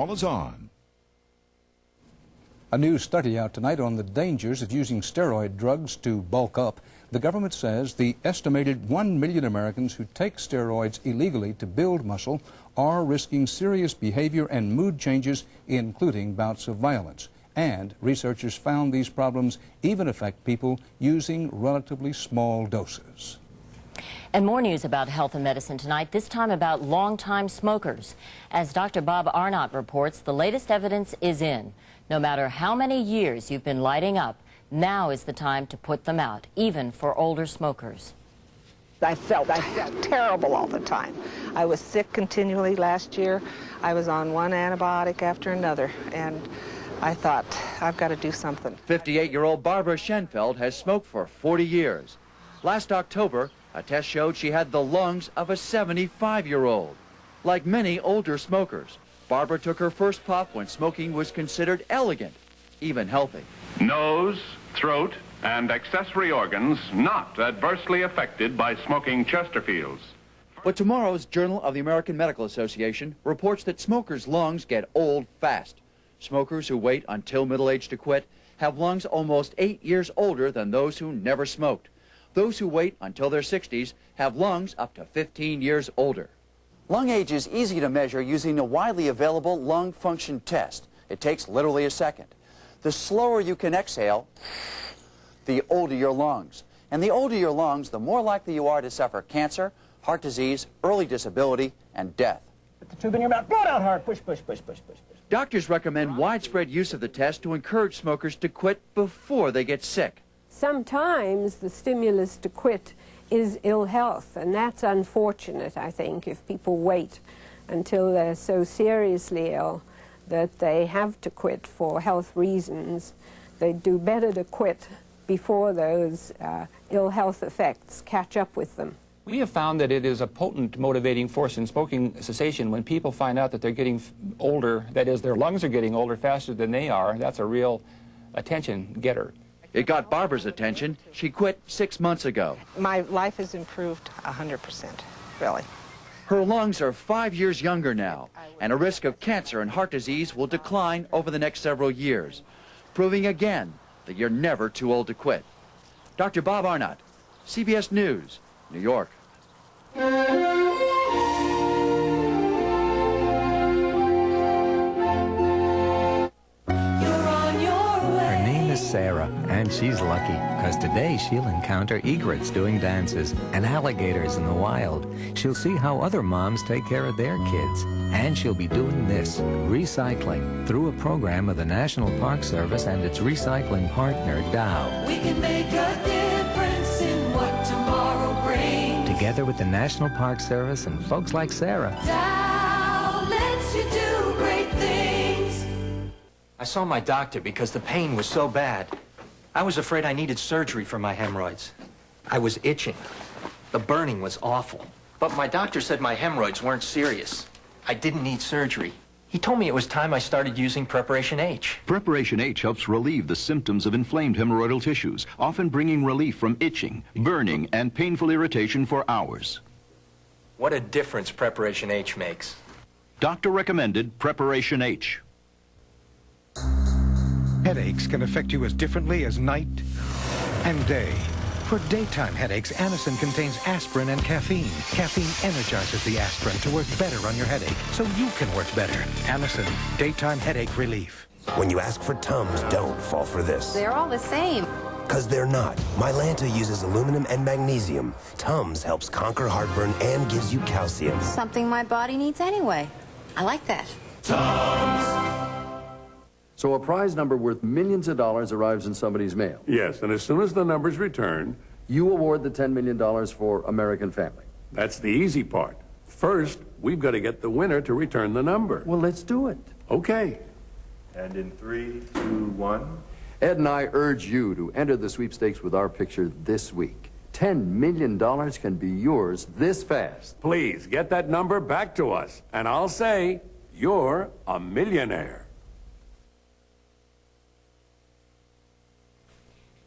call us on. A new study out tonight on the dangers of using steroid drugs to bulk up. The government says the estimated 1 million Americans who take steroids illegally to build muscle are risking serious behavior and mood changes, including bouts of violence. And researchers found these problems even affect people using relatively small doses. And more news about health and medicine tonight, this time about longtime smokers. As Dr. Bob Arnott reports, the latest evidence is in. No matter how many years you've been lighting up, now is the time to put them out, even for older smokers. I felt terrible all the time. I was sick continually last year. I was on one antibiotic after another, and I thought, I've got to do something. 58-year-old Barbara Schenfeld has smoked for 40 years. Last October, a test showed she had the lungs of a 75-year-old. Like many older smokers, Barbara took her first puff when smoking was considered elegant, even healthy. Nose, throat, and accessory organs not adversely affected by smoking Chesterfields. But tomorrow's Journal of the American Medical Association reports that smokers' lungs get old fast. Smokers who wait until middle age to quit have lungs almost 8 years older than those who never smoked. Those who wait until their 60s have lungs up to 15 years older. Lung age is easy to measure using a widely available lung function test. It takes literally a second. The slower you can exhale, the older your lungs. And the older your lungs, the more likely you are to suffer cancer, heart disease, early disability, and death. Put the tube in your mouth, blow it out hard, push, push, push, push, push, push. Doctors recommend widespread use of the test to encourage smokers to quit before they get sick. Sometimes the stimulus to quit is ill health, and that's unfortunate, I think, if people wait until they're so seriously ill that they have to quit for health reasons. They do better to quit before those ill health effects catch up with them. We have found that it is a potent motivating force in smoking cessation when people find out that they're getting older, that is, their lungs are getting older faster than they are. That's a real attention getter. It got Barbara's attention. She quit 6 months ago. My life has improved 100%, really. Her lungs are 5 years younger now, and a risk of cancer and heart disease will decline over the next several years, proving again that you're never too old to quit. Dr. Bob Arnott, CBS News, New York. Sarah, and she's lucky because today she'll encounter egrets doing dances and alligators in the wild. She'll see how other moms take care of their kids, and she'll be doing this, recycling, through a program of the National Park Service and its recycling partner, Dow. We can make a difference in what tomorrow brings. Together with the National Park Service and folks like Sarah. Dow lets you do great things. I saw my doctor because the pain was so bad. I was afraid I needed surgery for my hemorrhoids. I was itching. The burning was awful. But my doctor said my hemorrhoids weren't serious. I didn't need surgery. He told me it was time I started using Preparation H. Preparation H helps relieve the symptoms of inflamed hemorrhoidal tissues, often bringing relief from itching, burning, and painful irritation for hours. What a difference Preparation H makes. Doctor recommended Preparation H. Headaches can affect you as differently as night and day. For daytime headaches, Anacin contains aspirin and caffeine. Caffeine energizes the aspirin to work better on your headache, so you can work better. Anacin, daytime headache relief. When you ask for Tums, don't fall for this. They're all the same. Because they're not. Mylanta uses aluminum and magnesium. Tums helps conquer heartburn and gives you calcium. Something my body needs anyway. I like that. Tums! So a prize number worth millions of dollars arrives in somebody's mail. Yes, and as soon as the number's returned, you award the $10 million for American Family. That's the easy part. First, we've got to get the winner to return the number. Well, let's do it. Okay. And in 3, 2, 1. Ed and I urge you to enter the sweepstakes with our picture this week. $10 million can be yours this fast. Please, get that number back to us, and I'll say, you're a millionaire.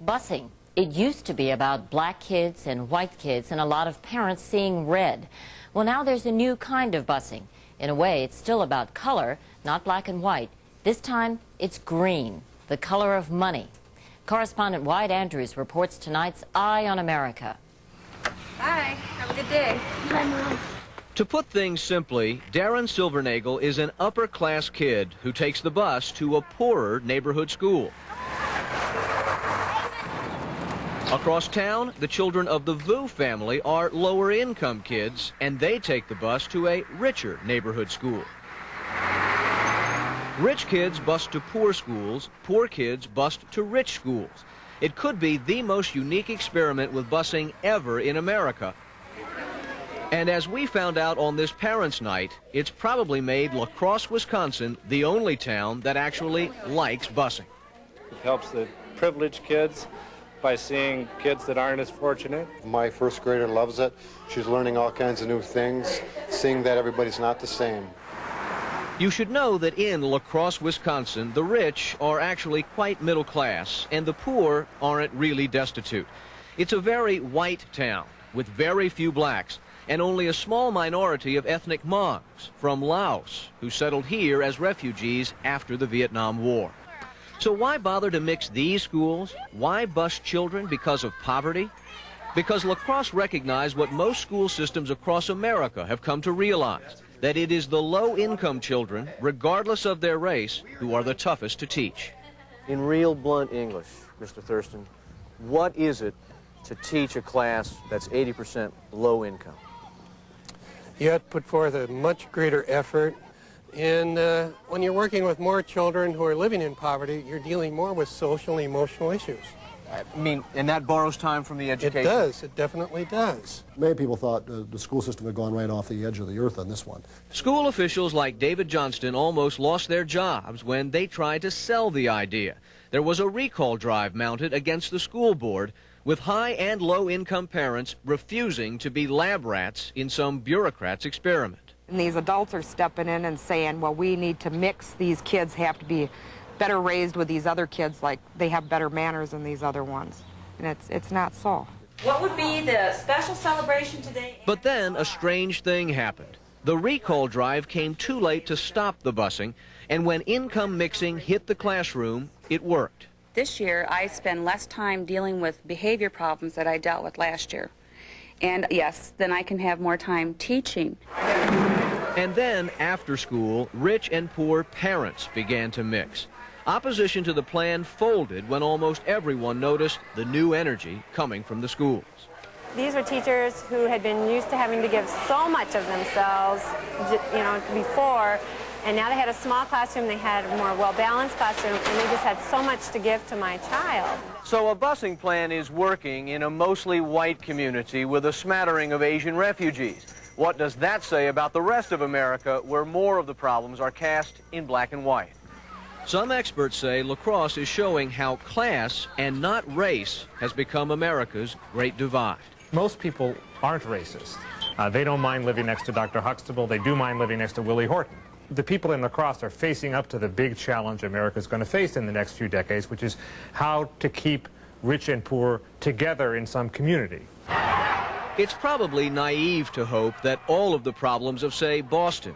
Busing. It used to be about black kids and white kids and a lot of parents seeing red. Well, now there's a new kind of busing. In a way, it's still about color, not black and white. This time, it's green, the color of money. Correspondent Wyatt Andrews reports tonight's Eye on America. Bye. Have a good day. Bye, Mom. To put things simply, Darren Silvernagel is an upper-class kid who takes the bus to a poorer neighborhood school. Across town, the children of the Vu family are lower-income kids, and they take the bus to a richer neighborhood school. Rich kids bus to poor schools, poor kids bus to rich schools. It could be the most unique experiment with busing ever in America. And as we found out on this Parents' Night, it's probably made La Crosse, Wisconsin, the only town that actually likes busing. It helps the privileged kids by seeing kids that aren't as fortunate. My first grader loves it. She's learning all kinds of new things, seeing that everybody's not the same. You should know that in La Crosse, Wisconsin, the rich are actually quite middle class, and the poor aren't really destitute. It's a very white town with very few blacks, and only a small minority of ethnic Hmongs from Laos who settled here as refugees after the Vietnam War. So why bother to mix these schools? Why bus children because of poverty? Because La Crosse recognized what most school systems across America have come to realize, that it is the low-income children, regardless of their race, who are the toughest to teach. In real blunt English, Mr. Thurston, what is it to teach a class that's 80% low income? You have to put forth a much greater effort. And when you're working with more children who are living in poverty, you're dealing more with social and emotional issues. I mean, and that borrows time from the education? It does. It definitely does. Many people thought the school system had gone right off the edge of the earth on this one. School officials like David Johnston almost lost their jobs when they tried to sell the idea. There was a recall drive mounted against the school board, with high and low-income parents refusing to be lab rats in some bureaucrat's experiment. And these adults are stepping in and saying, well, we need to mix. These kids have to be better raised with these other kids, like they have better manners than these other ones. And it's not so. What would be the special celebration today? But then a strange thing happened. The recall drive came too late to stop the busing, and when income mixing hit the classroom, it worked. This year, I spend less time dealing with behavior problems that I dealt with last year. And yes, then I can have more time teaching. And then, after school, rich and poor parents began to mix. Opposition to the plan folded when almost everyone noticed the new energy coming from the schools. These were teachers who had been used to having to give so much of themselves, you know, before, and now they had a small classroom, they had a more well-balanced classroom, and they just had so much to give to my child. So a busing plan is working in a mostly white community with a smattering of Asian refugees. What does that say about the rest of America, where more of the problems are cast in black and white? Some experts say La Crosse is showing how class and not race has become America's great divide. Most people aren't racist. They don't mind living next to Dr. Huxtable. They do mind living next to Willie Horton. The people in La Crosse are facing up to the big challenge America's going to face in the next few decades, which is how to keep rich and poor together in some community. It's probably naive to hope that all of the problems of, say, Boston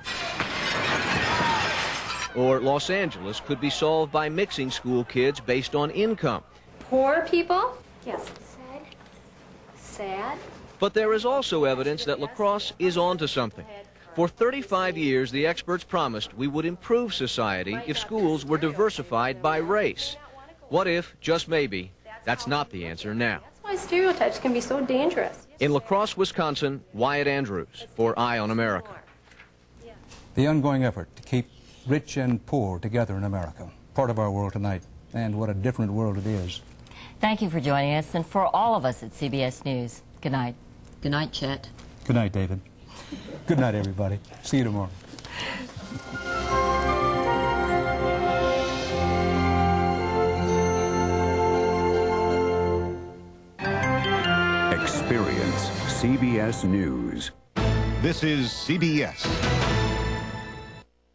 or Los Angeles could be solved by mixing school kids based on income. Poor people? Yes. Sad. Sad. But there is also evidence that La Crosse is onto something. For 35 years, the experts promised we would improve society if schools were diversified by race. What if, just maybe, that's not the answer now? That's why stereotypes can be so dangerous. In La Crosse, Wisconsin, Wyatt Andrews for Eye on America. The ongoing effort to keep rich and poor together in America, part of our world tonight, and what a different world it is. Thank you for joining us, and for all of us at CBS News, good night. Good night, Chet. Good night, David. Good night, everybody. See you tomorrow. Experience CBS News. This is CBS.